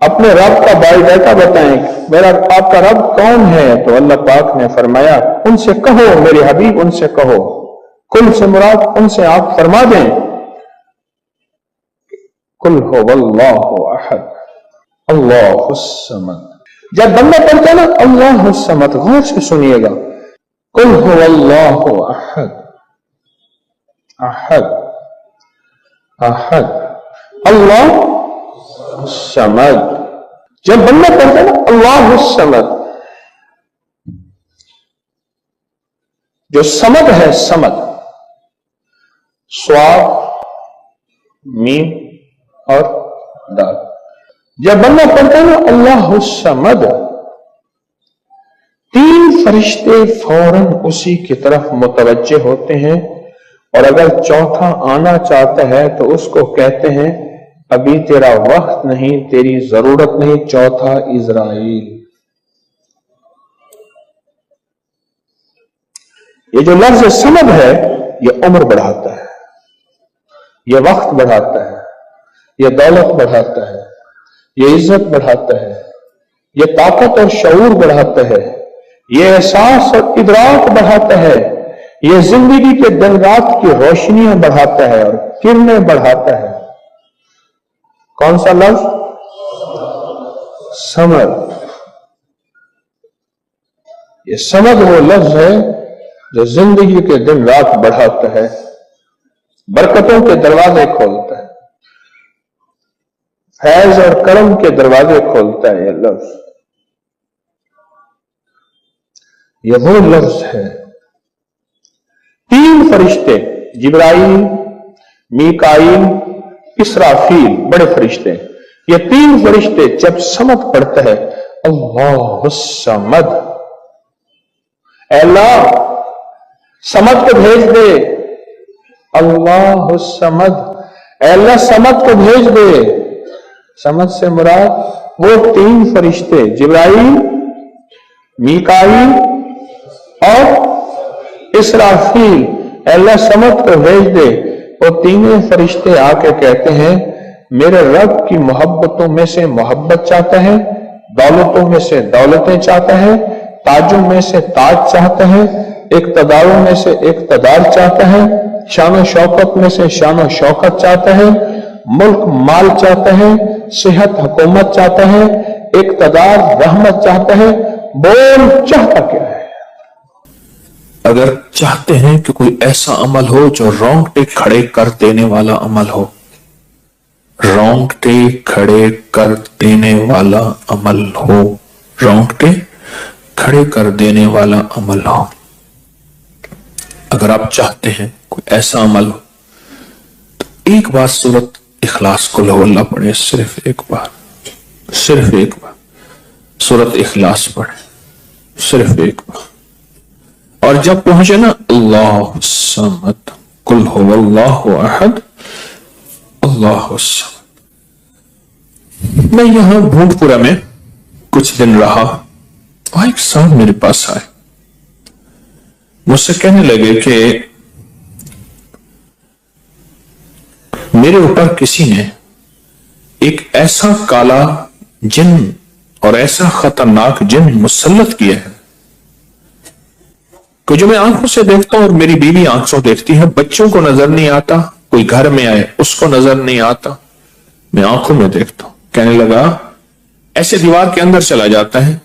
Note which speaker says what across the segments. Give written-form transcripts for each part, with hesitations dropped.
Speaker 1: اپنے رب کا بائی ڈیٹا بتائیں، میرا آپ کا رب کون ہے؟ تو اللہ پاک نے فرمایا ان سے کہو میرے حبیب، ان سے کہو، کل سے مراد ان سے آپ فرما دیں قل هو اللہ احد اللہ الصمد۔ جب بندہ پڑھتا ہے نا اللہ الصمد، غور سے سنیے گا، قل هو اللہ احد احد احد اللہ الصمد۔ جب بندہ پڑھتا ہے نا اللہ الصمد، جو سمد ہے، سمد صاد میم اور دال، جب بندہ پڑھتا ہے نا اللہ الصمد، تین فرشتے فوراً اسی کی طرف متوجہ ہوتے ہیں، اور اگر چوتھا آنا چاہتا ہے تو اس کو کہتے ہیں ابھی تیرا وقت نہیں، تیری ضرورت نہیں، چوتھا اسرائیل۔ یہ جو لفظ سمد ہے یہ عمر بڑھاتا ہے، یہ وقت بڑھاتا ہے، یہ دولت بڑھاتا ہے، یہ عزت بڑھاتا ہے، یہ طاقت اور شعور بڑھاتا ہے، یہ احساس اور ادراک بڑھاتا ہے، یہ زندگی کے دن رات کی روشنیاں بڑھاتا ہے اور کرنیں بڑھاتا ہے۔ کون سا لفظ؟ سمد۔ یہ سمد وہ لفظ ہے جو زندگی کے دن رات بڑھاتا ہے، برکتوں کے دروازے کھولتا ہے، فیض اور کرم کے دروازے کھولتا ہے۔ یہ لفظ، یہ وہ لفظ ہے۔ تین فرشتے جبرائیل، میکائیل، اسرافیل، بڑے فرشتے، یہ تین فرشتے جب سمد پڑھتا ہے اللہ الصمد، اے اللہ سمد کو بھیج دے، اللہ الصمد، اے اللہ سمد کو بھیج دے۔ سمد سے مراد وہ تین فرشتے جبرائیل، میکائیل اور اسرافیل، اے اللہ سمد کو بھیج دے۔ وہ تینوں فرشتے آ کے کہتے ہیں میرے رب کی محبتوں میں سے محبت چاہتا ہے، دولتوں میں سے دولتیں چاہتا ہے، تاجوں میں سے تاج چاہتا ہے، اقتداروں میں سے اقتدار چاہتا ہے، شان و شوکت میں سے شان و شوکت چاہتا ہے، ملک مال چاہتا ہے، صحت حکومت چاہتا ہے، اقتدار رحمت چاہتا ہے۔ بول چاہتا کیا ہے؟
Speaker 2: اگر چاہتے ہیں کہ کوئی ایسا عمل ہو جو رونگٹے کھڑے کر دینے والا عمل ہو، رونگٹے کھڑے کر دینے والا عمل ہو، رونگٹے کھڑے کر دینے والا عمل ہو، اگر آپ چاہتے ہیں کوئی ایسا عمل ہو تو ایک بار سورت اخلاص کو لو اللہ پڑھے، صرف ایک بار، صرف ایک بار سورت اخلاص پڑھے، صرف ایک بار۔ اور جب پہنچے نا اللہ الصمد، قل هو اللہ احد اللہ الصمد۔ میں یہاں بھونٹ پورا میں کچھ دن رہا، اور ایک صاحب میرے پاس آئے، مجھ سے کہنے لگے کہ میرے اوپر کسی نے ایک ایسا کالا جن اور ایسا خطرناک جن مسلط کیا ہے کہ جو میں آنکھوں سے دیکھتا ہوں اور میری بیوی آنکھوں دیکھتی ہے، بچوں کو نظر نہیں آتا، کوئی گھر میں آئے اس کو نظر نہیں آتا، میں آنکھوں میں دیکھتا ہوں۔ کہنے لگا ایسے دیوار کے اندر چلا جاتا ہے،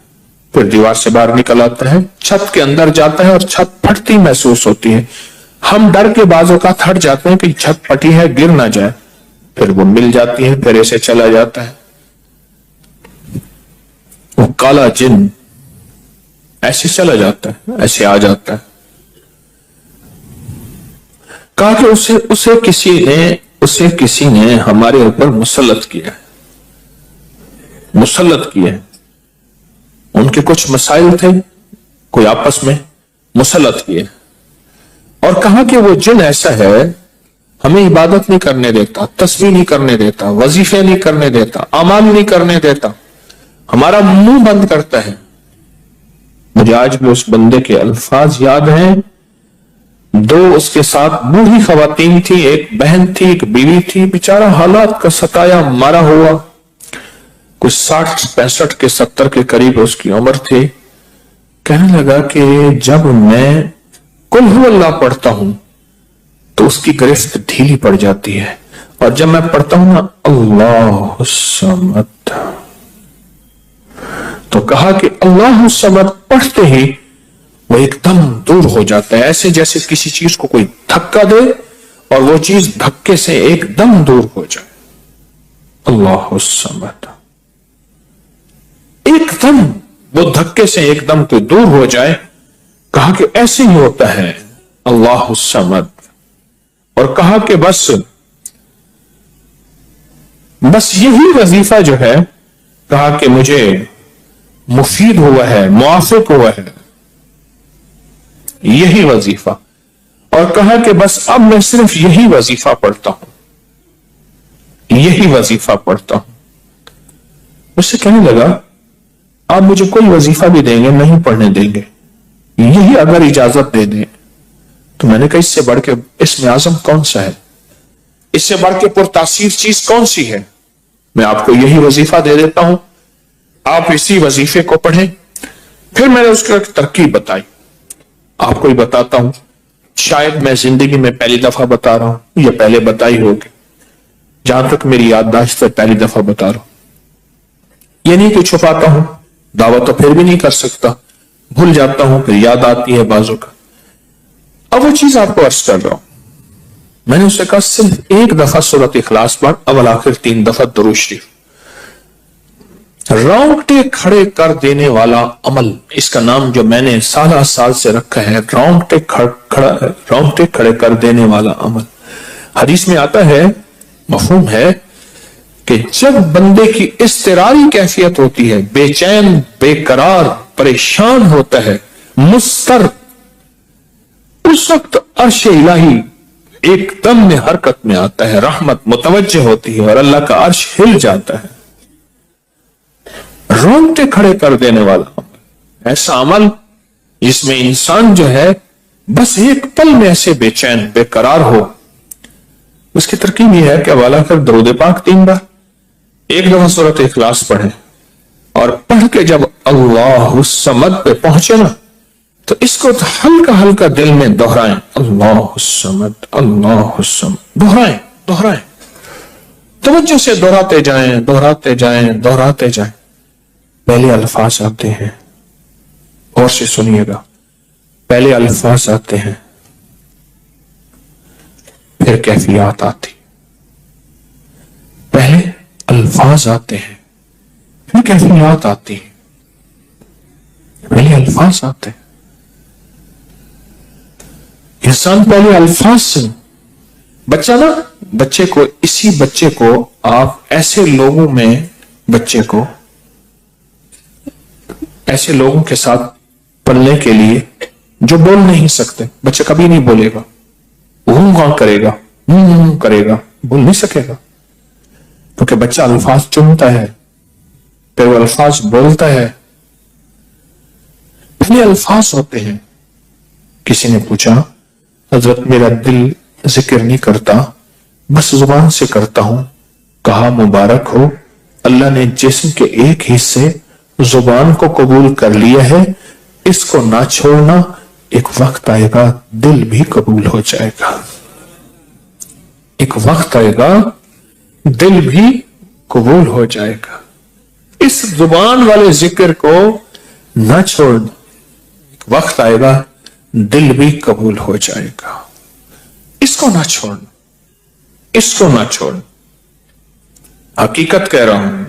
Speaker 2: پھر دیوار سے باہر نکل آتا ہے، چھت کے اندر جاتا ہے اور چھت پھٹتی محسوس ہوتی ہے، ہم ڈر کے بعض اوقات ہٹ جاتے ہیں کہ چھت پھٹی ہے گر نہ جائے، پھر وہ مل جاتی ہے، پھر ایسے چلا جاتا ہے۔ وہ کالا جن ایسے چلا جاتا ہے، ایسے آ جاتا ہے۔ کہا کہ اسے کسی نے ہمارے اوپر مسلط کیا ہے، مسلط کیا ہے۔ ان کے کچھ مسائل تھے، کوئی آپس میں مسلط کیے، اور کہا کہ وہ جن ایسا ہے ہمیں عبادت نہیں کرنے دیتا، تسبیح نہیں کرنے دیتا، وظیفے نہیں کرنے دیتا، اعمال نہیں کرنے دیتا، ہمارا منہ بند کرتا ہے۔ مجھے آج بھی اس بندے کے الفاظ یاد ہیں، دو اس کے ساتھ بوڑھی خواتین تھی، ایک بہن تھی، ایک بیوی تھی، بیچارہ حالات کا ستایا مارا ہوا، कुछ 60-65 के 70 के करीब उसकी उम्र थी। कहने लगा कि जब मैं कुल हु अल्लाह पढ़ता हूं तो उसकी गिरफ्त ढीली पड़ जाती है, और जब मैं पढ़ता हूं ना अल्लाह समद, तो कहा कि अल्लाह समद पढ़ते ही वो एकदम दूर हो जाता है, ऐसे जैसे किसी चीज को कोई धक्का दे और वो चीज धक्के से एकदम दूर हो जाए। अल्लाह समद, एकदम वो धक्के से एकदम तो दूर हो जाए। कहा कि ऐसे ही होता है अल्लाह समद, और कहा कि बस यही वजीफा जो है, कहा कि मुझे मुफीद हुआ है, मुआफिक हुआ है यही वजीफा, और कहा कि बस अब मैं सिर्फ यही वजीफा पढ़ता हूं, यही वजीफा पढ़ता हूं। मुझसे कहने लगा आप मुझे कोई वजीफा भी देंगे नहीं पढ़ने देंगे, यही अगर इजाजत दे दें। तो मैंने कहा इससे बढ़ के इसमें आजम कौन सा है, इससे बढ़ के पुरतासीर चीज कौन सी है, मैं आपको यही वजीफा दे देता हूं, आप इसी वजीफे को पढ़ें। फिर मैंने उसकी तरकीब बताई, आपको ही बताता हूं, शायद मैं जिंदगी में पहली दफा बता रहा हूं या पहले बताई होगी, जहां तक मेरी याददाश्त से पहली दफा बता रहा हूं। ये नहीं कि छुपाता हूं, दावा तो फिर भी नहीं कर सकता, भूल जाता हूं, फिर याद आती है बाजू का। अब वो चीज आपको अर्ज कर रहा हूं। मैंने उससे कहा सिर्फ एक दफा सूरत इखलास पढ़, अवल आखिर 3 दफा दुरूद शरीफ। रोंगटे खड़े कर देने वाला अमल, इसका नाम जो मैंने साल से रखा है, रोंगटे खड़े कर देने वाला अमल। हदीस में आता है, मफहूम है कि जब बंदे की इस्तिरारी कैफियत होती है, बेचैन बेकरार परेशान होता है, मुस्तर, उस वक्त अर्श इलाही एकदम में हरकत में आता है, रहमत मुतवज्जे होती है और अल्लाह का अर्श हिल जाता है। रोंगटे खड़े कर देने वाला अमल, ऐसा अमल जिसमें इंसान जो है बस एक पल में ऐसे बेचैन बेकरार हो। उसकी तरकीब यह है कि वाला कर दरूद पाक 3 बार, एक दफा सूरत इखलास पढ़े, और पढ़ के जब अल्लाह समद पे पहुंचे ना, तो इसको तो हल्का हल्का दिल में दोहराएं, अल्लाह समद अल्लाह समद, दोहराएं, तवज्जो से दोहराते जाएं, दोहराते जाएं, दोहराते जाएं। पहले अल्फाज आते हैं, और से सुनिएगा, पहले अल्फाज आते हैं, फिर कैफियत आती। पहले अल्फाज आते हैं, फिर कैफियत आती है। पहले अल्फाज आते हैं, इंसान पहले अल्फाज से, बच्चा ना, इसी बच्चे को आप ऐसे लोगों में, बच्चे को ऐसे लोगों के साथ पलने के लिए जो बोल नहीं सकते, बच्चा कभी नहीं बोलेगा, करेगा, करेगा, बोल नहीं सकेगा, क्योंकि बच्चा अल्फाज चुनता है, फिर वो अल्फाज बोलता है। पहले अल्फाज होते हैं। किसी ने पूछा, हजरत मेरा दिल जिक्र नहीं करता, बस जुबान से करता हूं। कहा मुबारक हो, अल्लाह ने जिस्म के एक हिस्से जुबान को कबूल कर लिया है, इसको ना छोड़ना, एक वक्त आएगा दिल भी कबूल हो जाएगा। एक वक्त आएगा दिल भी कबूल हो जाएगा। इस जुबान वाले जिक्र को ना छोड़ना, एक वक्त आएगा दिल भी कबूल हो जाएगा। इसको ना छोड़ना, इसको ना छोड़ना। हकीकत कह रहा हूं।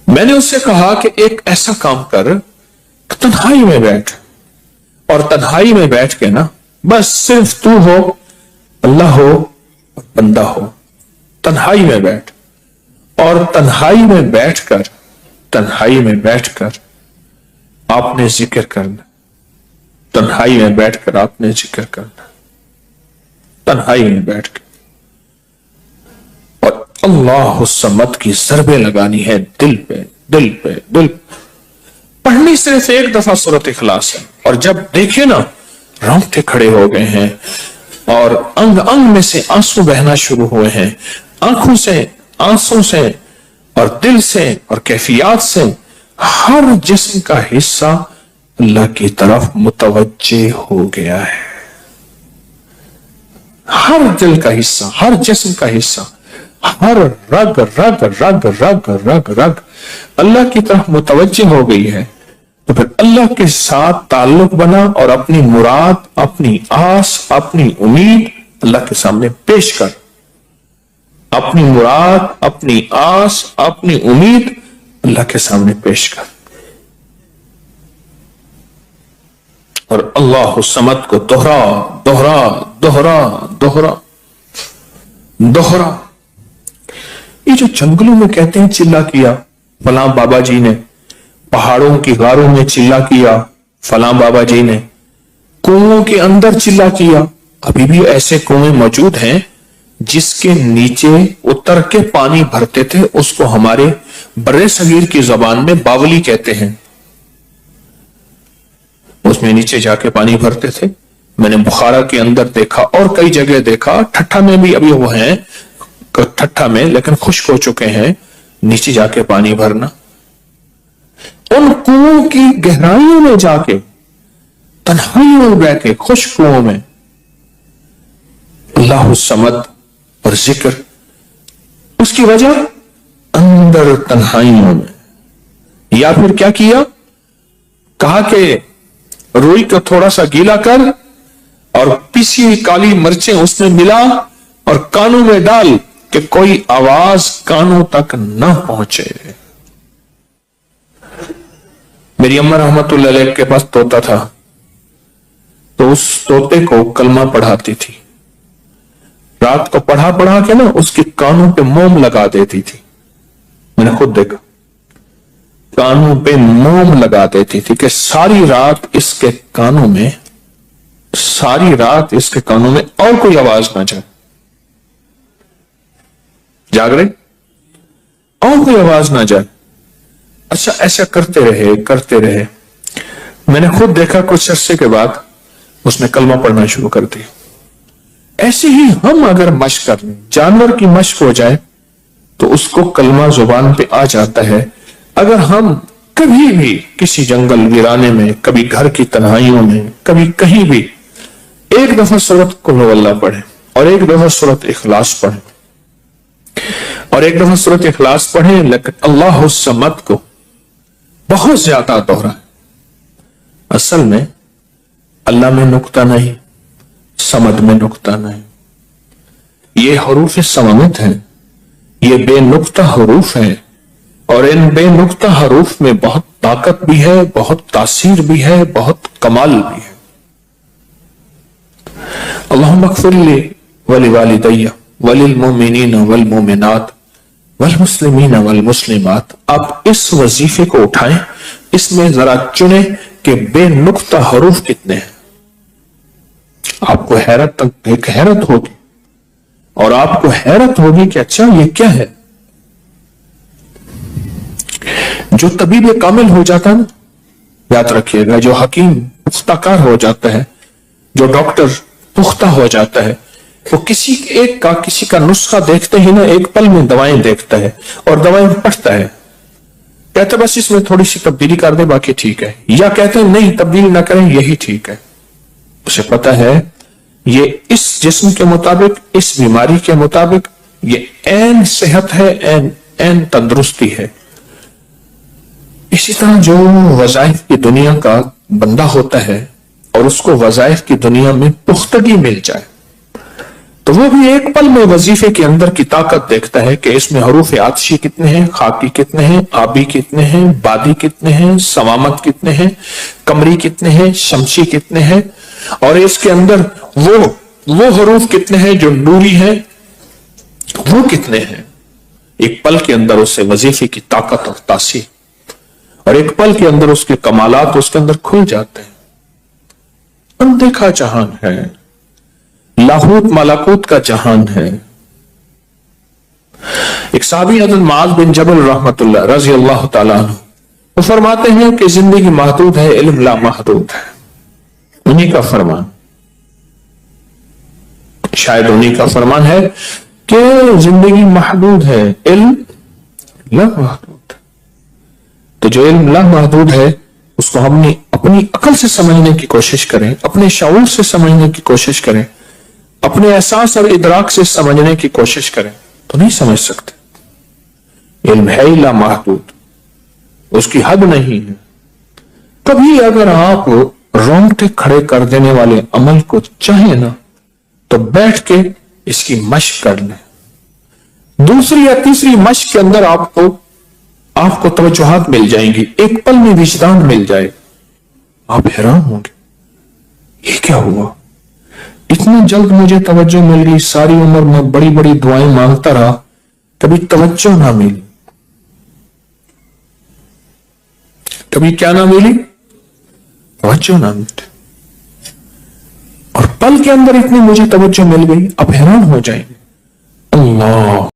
Speaker 2: मैंने उससे कहा कि एक ऐसा काम कर, तन्हाई में बैठ, और तन्हाई में बैठ के ना बस सिर्फ तू हो, अल्लाह हो और बंदा हो। तन्हाई में बैठ, और तन्हाई में बैठकर आपने जिक्र करना। तन्हाई में बैठकर आपने जिक्र करना, तन्हाई में बैठ के, और अल्लाह समद की ज़रबे लगानी है दिल पे, दिल पे, दिल। पढ़नी सिर्फ एक दफा सूरत इखलास है, और जब देखे ना रोंगटे खड़े हो गए हैं और अंग अंग में से आंसू बहना शुरू हुए हैं, आंखों से आंसू से और दिल से और कैफियत से हर जिस्म का हिस्सा अल्लाह की तरफ मुतवज्जे हो गया है। हर दिल का हिस्सा, हर जिस्म का हिस्सा, हर रग रग रग रग रग रग अल्लाह की तरफ मुतवज्जे हो गई है। तो फिर अल्लाह के साथ ताल्लुक बना और अपनी मुराद, अपनी आस, अपनी उम्मीद अल्लाह के सामने पेश कर। अपनी मुराद, अपनी आस, अपनी उम्मीद अल्लाह के सामने पेश कर। और अल्लाह समद को दोहरा दोहरा दोहरा दोहरा दोहरा। ये जो जंगलों में कहते हैं चिल्ला किया फलां बाबा जी ने, पहाड़ों की गारों में चिल्ला किया फलां बाबा जी ने, कुओं के अंदर चिल्ला किया, अभी भी ऐसे कुएं मौजूद हैं जिसके नीचे उतर के पानी भरते थे। उसको हमारे बर्रे सगीर की जबान में बावली कहते हैं। उसमें नीचे जाके पानी भरते थे। मैंने बुखारा के अंदर देखा और कई जगह देखा, ठट्ठा में भी अभी वो हैं, ठट्ठा में, लेकिन खुश्क हो चुके हैं, नीचे जाके पानी भरना। उन कुओं की गहराइयों में जाके, तन्हाइयों में बैठे खुश्क कुओं में अल्लाह समद और जिक्र। उसकी वजह अंदर तन्हाइयों में। या फिर क्या किया, कहा कि रुई को थोड़ा सा गीला कर और पिसी हुई काली मिर्चें उसमें मिला और कानों में डाल कि कोई आवाज कानों तक न पहुंचे। मेरी अम्मा रहमतुल्लाह अलैह के पास तोता था, तो उस तोते को कलमा पढ़ाती थी। रात को पढ़ा पढ़ा के ना उसके कानों पे मोम लगा देती थी। मैंने खुद देखा, कानों पे मोम लगा देती थी कि सारी रात इसके कानों में, सारी रात इसके कानों में और कोई आवाज ना जाए। जाग रहे, और कोई आवाज ना जाए। अच्छा, ऐसा करते रहे करते रहे। मैंने खुद देखा कुछ अरसे के बाद उसने कलमा पढ़ना शुरू कर दिया। ऐसे ही हम अगर मश्क कर लें, जानवर की मश्क हो जाए तो उसको कलमा जुबान पे आ जाता है। अगर हम कभी भी किसी जंगल वीराने में, कभी घर की तन्हाइयों में, कभी कहीं भी एक दफा सूरत कुल हुवल्लाह पढ़े और एक दफा सूरत इखलास पढ़े और एक दफा सूरत इखलास पढ़े, लेकिन अल्लाह समद को बहुत ज्यादा दोहरा। असल में अल्लाह में नुक्ता नहीं, समद में नुक्ता नहीं। ये हरूफ सममित है, ये बेनुक्ता हरूफ है और इन बेनुक्ता हरूफ में बहुत ताकत भी है, बहुत तासीर भी है, बहुत कमाल भी है। अल्लाहुम्मा अग़फ़िरली वली वालिदैया वलिल मुमिनीना वल मुमिनात वल मुस्लिमीना वल मुस्लिमात। आप इस वजीफे को उठाएं, इसमें जरा चुने कि बेनुक्ता हरूफ कितने हैं। आपको हैरत होगी और आपको हैरत होगी कि अच्छा ये क्या है। जो तबीब कामिल हो जाता है ना, याद रखिएगा, जो हकीम पुख्ताकार हो जाता है, जो डॉक्टर पुख्ता हो जाता है, वो किसी का नुस्खा देखते ही ना एक पल में दवाएं देखता है और दवाएं पढ़ता है। कहते बस इसमें थोड़ी सी तब्दीली कर दे, बाकी ठीक है, या कहते हैं नहीं तब्दीली ना करें, यही ठीक है। उसे पता है ये इस जिस्म के मुताबिक, इस बीमारी के मुताबिक ये ऐन सेहत है, ऐन तंदुरुस्ती है। इसी तरह जो वज़ाइफ की दुनिया का बंदा होता है और उसको वज़ाइफ की दुनिया में पुख्तगी मिल जाए, तो वो भी एक पल में वजीफे के अंदर की ताकत देखता है कि इसमें हरूफ आतिशी कितने हैं, खाकी कितने हैं, आबी कितने हैं, बादी कितने हैं, समामत कितने हैं, कमरी कितने हैं, शमशी कितने हैं, और इसके अंदर वो हरूफ कितने हैं जो नूरी हैं, वो कितने हैं। एक पल के अंदर उससे वजीफे की ताकत और तासीर और एक पल के अंदर उसके कमालात उसके अंदर खुल जाते हैं। अनदेखा जहान है, लाहूत मलाकूत का जहान है। एक साहबी हज़रत मुआज़ बिन जबल रहमतुल्लाह रज़ी अल्लाह तआला अन्हु वो फरमाते हैं कि जिंदगी महदूद है, इल्म ला महदूद है। उन्हीं का फरमान, शायद उन्हीं का फरमान है कि जिंदगी महदूद है, इल्म लामहदूद। तो जो इल्म लामहदूद है उसको हमने अपनी अकल से समझने की कोशिश करें, अपने शऊर से समझने की कोशिश करें, अपने एहसास और इदराक से समझने की कोशिश करें तो नहीं समझ सकते। इल्म है ही लामहदूद, उसकी हद नहीं है। कभी अगर आप रोंगटे खड़े कर देने वाले अमल को चाहें ना तो बैठ के इसकी मशक कर लें। दूसरी या तीसरी मशक के अंदर आपको तवज्जुहात मिल जाएंगी, एक पल में विजदान मिल जाए, आप हैरान होंगे ये क्या हुआ, इतनी जल्द मुझे तवज्जो मिल गई। सारी उम्र में बड़ी बड़ी दुआएं मांगता रहा, कभी तवज्जो ना मिली, कभी क्या ना मिली, तवज्जो ना मिली। और पल के अंदर इतनी मुझे तवज्जो मिल गई, आप हैरान हो जाएंगे। अल्लाह